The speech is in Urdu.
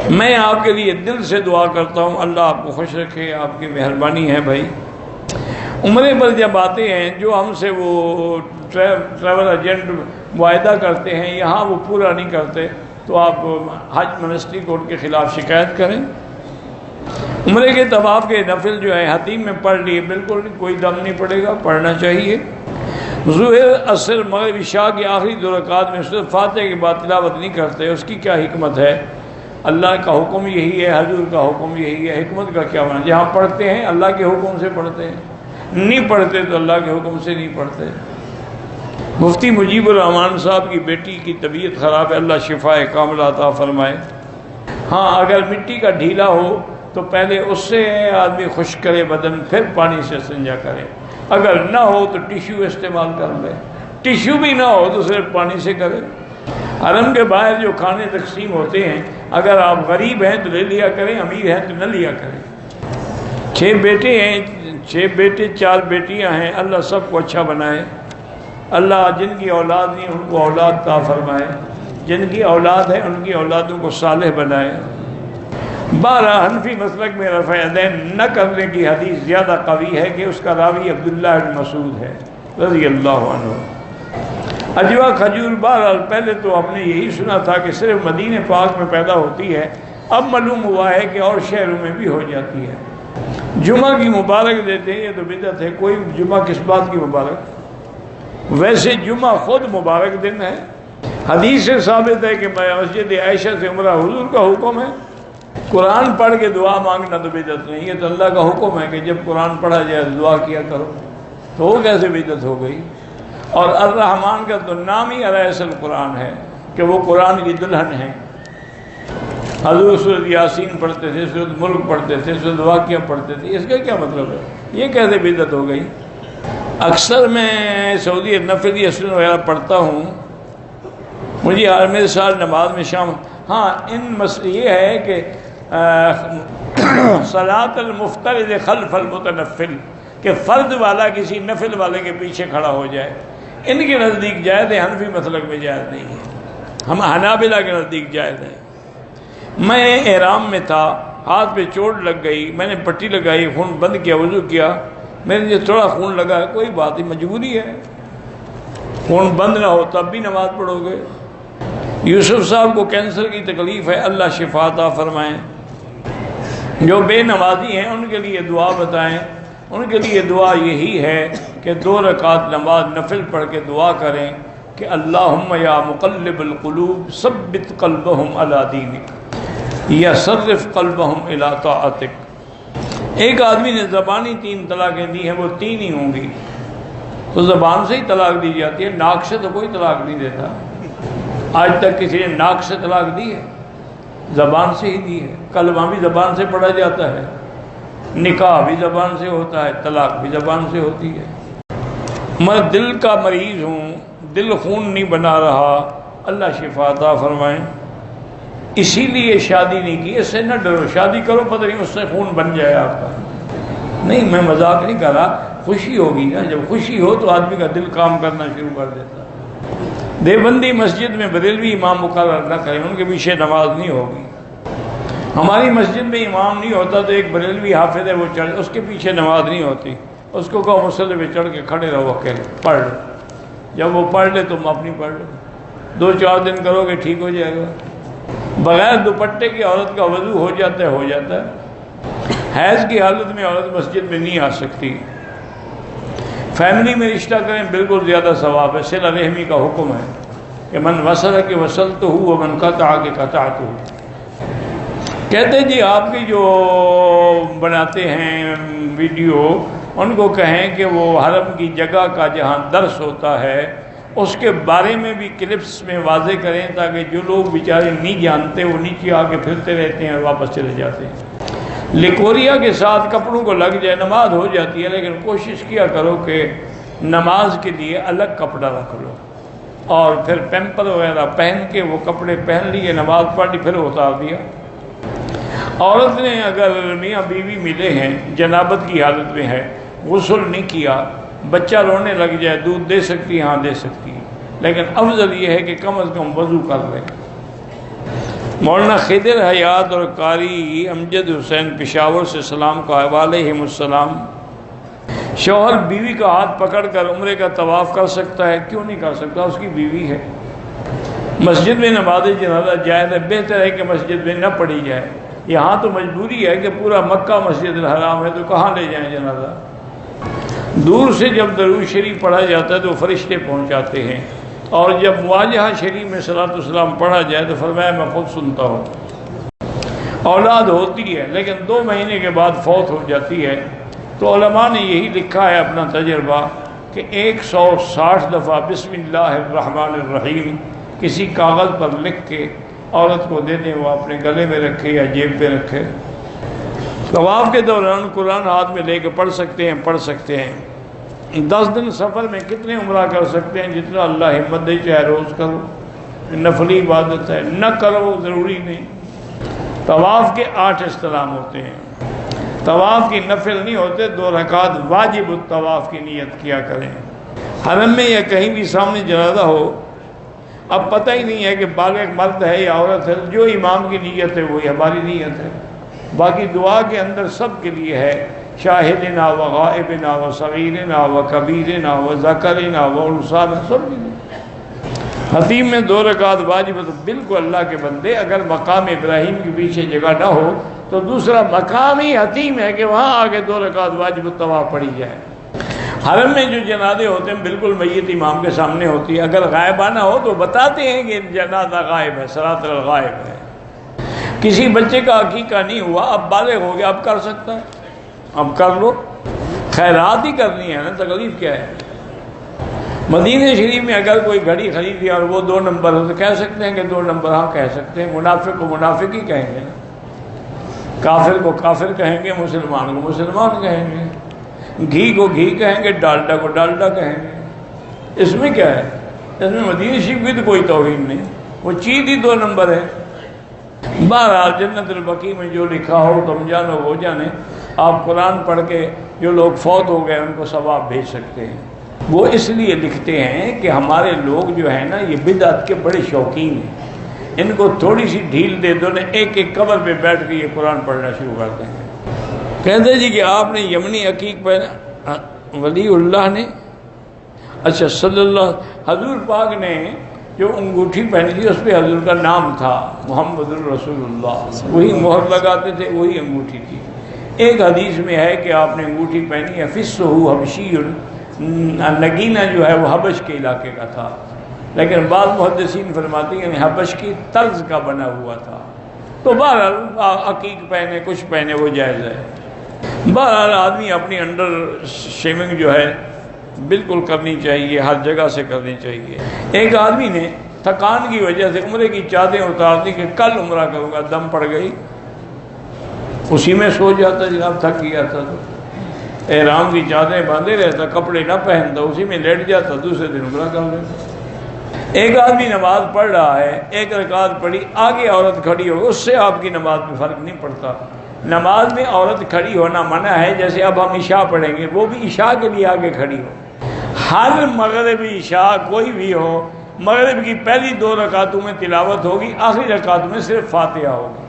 میں آپ کے لیے دل سے دعا کرتا ہوں اللہ آپ کو خوش رکھے، آپ کی مہربانی ہے بھائی۔ عمرے پر جب آتے ہیں جو ہم سے وہ ٹریول ایجنٹ معاہدہ کرتے ہیں، یہاں وہ پورا نہیں کرتے تو آپ حج منسٹری کو ان کے خلاف شکایت کریں۔ عمرے کے طواف کے نفل جو ہے حتیم میں پڑھ لیے، بالکل کوئی دم نہیں پڑے گا، پڑھنا چاہیے۔ ظہر، عصر، مغرب، عشاء کی آخری 2 رکعت میں صرف فاتحہ کے بعد تلاوت نہیں کرتے، اس کی کیا حکمت ہے؟ اللہ کا حکم یہی ہے، حضور کا حکم یہی ہے، حکمت کا کیا معنی؟ جہاں پڑھتے ہیں اللہ کے حکم سے پڑھتے ہیں، نہیں پڑھتے تو اللہ کے حکم سے نہیں پڑھتے۔ مفتی مجیب الرحمان صاحب کی بیٹی کی طبیعت خراب ہے، اللہ شفائے کاملہ عطا فرمائے۔ ہاں، اگر مٹی کا ڈھیلا ہو تو پہلے اس سے آدمی خشک کرے بدن، پھر پانی سے استنجا کرے۔ اگر نہ ہو تو ٹیشو استعمال کر لے، ٹیشو بھی نہ ہو تو صرف پانی سے کرے۔ حرم کے باہر جو کھانے تقسیم ہوتے ہیں، اگر آپ غریب ہیں تو لے لیا کریں، امیر ہیں تو نہ لیا کریں۔ 6 بیٹے ہیں، 6 بیٹے 4 بیٹیاں ہیں، اللہ سب کو اچھا بنائے۔ اللہ جن کی اولاد نہیں ان کو اولاد عطا فرمائے، جن کی اولاد ہے ان کی اولادوں کو صالح بنائے۔ 12 حنفی مسلک میں رفع یدین نہ کرنے کی حدیث زیادہ قوی ہے کہ اس کا راوی عبداللہ بن مسعود ہے رضی اللہ عنہ۔ اجوا کھجور، بہرحال پہلے تو ہم نے یہی سنا تھا کہ صرف مدینہ پاک میں پیدا ہوتی ہے، اب معلوم ہوا ہے کہ اور شہروں میں بھی ہو جاتی ہے۔ جمعہ کی مبارک دیتے ہیں، یہ تو بدعت ہے۔ کوئی جمعہ کس بات کی مبارک؟ ویسے جمعہ خود مبارک دن ہے، حدیث سے ثابت ہے کہ مسجد عائشہ سے عمرہ حضور کا حکم ہے۔ قرآن پڑھ کے دعا مانگنا تو بدعت نہیں، یہ تو اللہ کا حکم ہے کہ جب قرآن پڑھا جائے تو دعا کیا کرو، تو وہ کیسے بدعت ہو گئی؟ اور الرحمن کا تو نام ہی علیہ القرآن ہے کہ وہ قرآن کی دلہن ہے۔ حضور سورۃ یاسین پڑھتے تھے، سورۃ ملک پڑھتے تھے، سورۃ واقعہ پڑھتے تھے، اس کا کیا مطلب ہے؟ یہ کیسے بدعت ہو گئی؟ اکثر میں سعودی نفل یسن وغیرہ پڑھتا ہوں، مجھے ہر سال نماز میں شامل، ہاں یہ ہے کہ صلاۃ المفترض خلف المتنفل، کہ فرض والا کسی نفل والے کے پیچھے کھڑا ہو جائے، ان کے نزدیک جائز ہے، حنفی مسلک میں جائز نہیں ہے، ہم حنابلہ کے نزدیک جائز ہے۔ میں احرام میں تھا، ہاتھ پہ چوٹ لگ گئی، میں نے پٹی لگائی، خون بند کیا، وضو کیا، میرے لیے تھوڑا خون لگا، کوئی بات نہیں، مجبوری ہے، خون بند نہ ہو تب بھی نماز پڑھو گے۔ یوسف صاحب کو کینسر کی تکلیف ہے، اللہ شفا عطا فرمائیں۔ جو بے نمازی ہیں ان کے لیے دعا بتائیں، ان کے لیے دعا یہی ہے کہ 2 رکعت نماز نفل پڑھ کے دعا کریں کہ اللہم یا مقلب القلوب ثبت قلبہم علی دینک یا صرف قلبہم الی طاعتک۔ ایک آدمی نے زبانی 3 طلاقیں دی ہیں، وہ 3 ہی ہوں گی، تو زبان سے ہی طلاق دی جاتی ہے، ناک سے تو کوئی طلاق نہیں دیتا۔ آج تک کسی نے ناک سے طلاق دی ہے؟ زبان سے ہی دی ہے۔ کلمہ بھی زبان سے پڑھا جاتا ہے، نکاح بھی زبان سے ہوتا ہے، طلاق بھی زبان سے ہوتی ہے۔ میں دل کا مریض ہوں، دل خون نہیں بنا رہا، اللہ شفا عطا فرمائیں۔ اسی لیے شادی نہیں کی، اس سے نہ ڈرو، شادی کرو، پتہ نہیں اس سے خون بن جائے آپ کا۔ نہیں، میں مذاق نہیں کر رہا، خوشی ہوگی نا، جب خوشی ہو تو آدمی کا دل کام کرنا شروع کر دیتا۔ دیوبندی مسجد میں بریلوی امام مقرر نہ کریں، ان کے پیچھے نماز نہیں ہوگی۔ ہماری مسجد میں امام نہیں ہوتا تو ایک بریلوی حافظ ہے، وہ چڑھ، اس کے پیچھے نماز نہیں ہوتی، اس کو کہو مصلی پہ چڑھ کے کھڑے رہو اکیلے، پڑھ لو، جب وہ پڑھ لے تم اپنی پڑھ لو، 2-4 دن کرو گے ٹھیک ہو جائے گا۔ بغیر دوپٹے کی عورت کا وضو ہو جاتا ہے۔ حیض کی حالت میں عورت مسجد میں نہیں آ سکتی۔ فیملی میں رشتہ کریں، بالکل زیادہ ثواب ہے، صلہ رحمی کا حکم ہے کہ من وصل کے وصلتہ ومن قطع کے قطعتہ۔ کہتے جی آپ کی جو بناتے ہیں ویڈیو، ان کو کہیں کہ وہ حرم کی جگہ کا جہاں درس ہوتا ہے اس کے بارے میں بھی کلپس میں واضح کریں، تاکہ جو لوگ بیچارے نہیں جانتے وہ نیچے آ کے پھرتے رہتے ہیں اور واپس چلے جاتے ہیں۔ لیکوریا کے ساتھ کپڑوں کو لگ جائے نماز ہو جاتی ہے، لیکن کوشش کیا کرو کہ نماز کے لیے الگ کپڑا رکھ لو، اور پھر پیمپر وغیرہ پہن کے وہ کپڑے پہن لیے، نماز پڑھ لی، پھر اتار دیا۔ عورت نے اگر میاں بیوی ملے ہیں، جنابت کی حالت میں ہے، غسل نہیں کیا، بچہ رونے لگ جائے، دودھ دے سکتی ہے؟ ہاں دے سکتی ہے، لیکن افضل یہ ہے کہ کم از کم وضو کر لیں۔ مولانا خضر حیات اور قاری امجد حسین پشاور سے سلام کا علیہم السلام، شوہر بیوی کا ہاتھ پکڑ کر عمرے کا طواف کر سکتا ہے؟ کیوں نہیں کر سکتا؟ اس کی بیوی ہے۔ مسجد میں نماز جنازہ جائز ہے، بہتر ہے کہ مسجد میں نہ پڑھی جائے۔ یہاں تو مجبوری ہے کہ پورا مکہ مسجد الحرام ہے، تو کہاں لے جائیں جنازہ؟ دور سے جب درود شریف پڑھا جاتا ہے تو فرشتے پہنچاتے ہیں، اور جب مواجہہ شریف میں صلاۃ والسلام پڑھا جائے تو فرمایا میں خود سنتا ہوں۔ اولاد ہوتی ہے لیکن 2 مہینے کے بعد فوت ہو جاتی ہے، تو علماء نے یہی لکھا ہے اپنا تجربہ کہ 160 دفعہ بسم اللہ الرحمن الرحیم کسی کاغذ پر لکھ کے عورت کو دے دیں، وہ اپنے گلے میں رکھے یا جیب پہ رکھے۔ طواف کے دوران قرآن ہاتھ میں لے کے پڑھ سکتے ہیں۔ 10 دن سفر میں کتنے عمرہ کر سکتے ہیں؟ جتنا اللہ ہمت دے، چاہے روز کرو، نفلی عبادت ہے، نہ کرو ضروری نہیں۔ طواف کے 8 استلام ہوتے ہیں، طواف کی نفل نہیں ہوتے، 2 رکعات واجب الطواف کی نیت کیا کریں۔ حرم میں یا کہیں بھی سامنے جنازہ ہو، اب پتہ ہی نہیں ہے کہ بالغ مرد ہے یا عورت ہے، جو امام کی نیت ہے وہی ہماری نیت ہے۔ باقی دعا کے اندر سب کے لیے ہے، شاہدنا و غائبنا و صغیرنا و کبیرنا و ذکرنا و انثانا، سب کے لیے۔ حتیم میں 2 رکعات واجب ہے، تو بالکل اللہ کے بندے اگر مقام ابراہیم کے پیچھے جگہ نہ ہو تو دوسرا مقام ہی حتیم ہے کہ وہاں آگے 2 رکعات واجب الطواف پڑھی جائے۔ حرم میں جو جنازے ہوتے ہیں بالکل میت امام کے سامنے ہوتی ہے، اگر غائبانہ ہو تو بتاتے ہیں کہ جنازہ غائب ہے، صلاۃ الغائب ہے۔ کسی بچے کا عقیقہ نہیں ہوا، اب بالغ ہو گیا، اب کر سکتا ہے، اب کر لو، خیرات ہی کرنی ہے نا، تکلیف کیا ہے؟ مدینہ شریف میں اگر کوئی گھڑی خریدی اور وہ 2 نمبر ہو تو کہہ سکتے ہیں کہ 2 نمبر، ہاں کہہ سکتے ہیں۔ منافق کو منافق ہی کہیں گے، کافر کو کافر کہیں گے، مسلمان کو مسلمان کہیں گے، گھی کو گھی کہیں گے، ڈالڈا کو ڈالڈا کہیں گے۔ اس میں کیا ہے؟ اس میں مدینہ شریف کی تو کوئی توہین نہیں، وہ چیز ہی 2 نمبر ہے۔ بہرحال جنت البقیع میں جو لکھا ہو تم جانو وہ جانے۔ آپ قرآن پڑھ کے جو لوگ فوت ہو گئے ان کو ثواب بھیج سکتے ہیں۔ وہ اس لیے لکھتے ہیں کہ ہمارے لوگ جو ہیں نا یہ بدعت کے بڑے شوقین ہیں، ان کو تھوڑی سی ڈھیل دے دو نا، ایک قبر پہ بیٹھ کے یہ قرآن پڑھنا شروع کر دیں گے۔ کہتے جی کہ آپ نے یمنی عقیق پہنا، ولی اللہ نے، اچھا صلی اللہ، حضور پاک نے جو انگوٹھی پہنی تھی اس پہ حضور کا نام تھا، محمد الرسول اللہ، وہی مہر لگاتے تھے، وہی انگوٹھی تھی۔ ایک حدیث میں ہے کہ آپ نے انگوٹھی پہنی ہے، فسہ حبشی، نگینہ جو ہے وہ حبش کے علاقے کا تھا، لیکن بعض محدثین فرماتے ہیں کہ حبش کی طرز کا بنا ہوا تھا۔ تو بہرحال عقیق پہنے کچھ پہنے وہ جائز ہے۔ بہرحال آدمی اپنی انڈر شیونگ جو ہے بالکل کرنی چاہیے، ہر جگہ سے کرنی چاہیے۔ ایک آدمی نے تھکان کی وجہ سے عمرے کی چادریں اتار دی کہ کل عمرہ کروں گا، دم پڑ گئی، اسی میں سو جاتا، جناب تھک گیا تھا تو احرام کی چادریں باندھے رہتا، کپڑے نہ پہنتا، اسی میں لیٹ جاتا، دوسرے دن عمرہ کر لیتا۔ ایک آدمی نماز پڑھ رہا ہے، 1 رکعت پڑھی، آگے عورت کھڑی ہو، اس سے آپ کی نماز میں فرق نہیں پڑتا۔ نماز میں عورت کھڑی ہونا منع ہے، جیسے اب ہم عشاء پڑھیں گے، وہ بھی عشاء کے لیے آگے کھڑی ہو۔ ہر مغرب عشاء کوئی بھی ہو، مغرب کی پہلی 2 رکعتوں میں تلاوت ہوگی، آخری رکعت میں صرف فاتحہ ہوگی۔